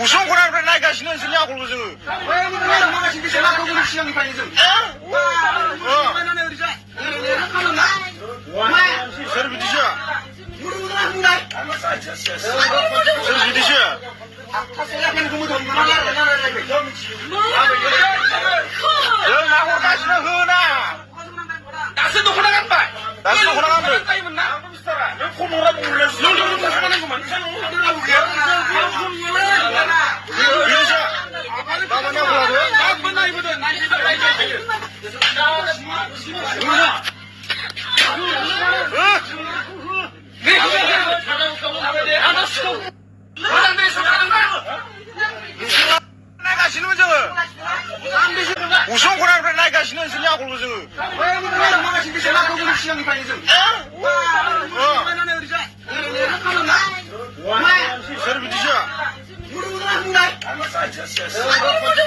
우성고라를 나이가시는 소냐 골고 जोङो 왜 마가신 게 제가 거기 시장이파니 좀. soru bidishi soru bidishi yo na hurkashini huna 나스 놓고 나간 말. 다시 놓고 나간 말. 까이면 나. 왜 코모라 몰랐어? 너도 하는 거만. bidishi namanya bo'ladi 나쁜 나이보다 나이보다 나이가시는 저거 우성고라를 나이가시는 소냐 골고 저거 왜 마가신 게 제가 거기 시장이파니 좀. soru bidishi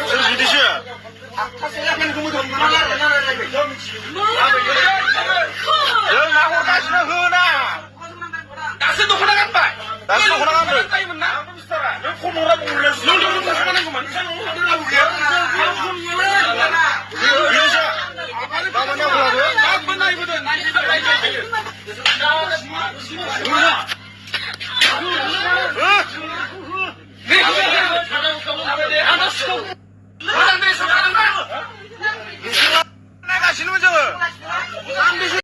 soru bidishi yo na hurkashini huna 나스 놓고 나간 말. 다시 놓고 나간 말. 까이면 나. 왜 코모라 몰랐어? 너도 하는 거만. bidishi namanya bo'ladi 나쁜 나이보다 나이보다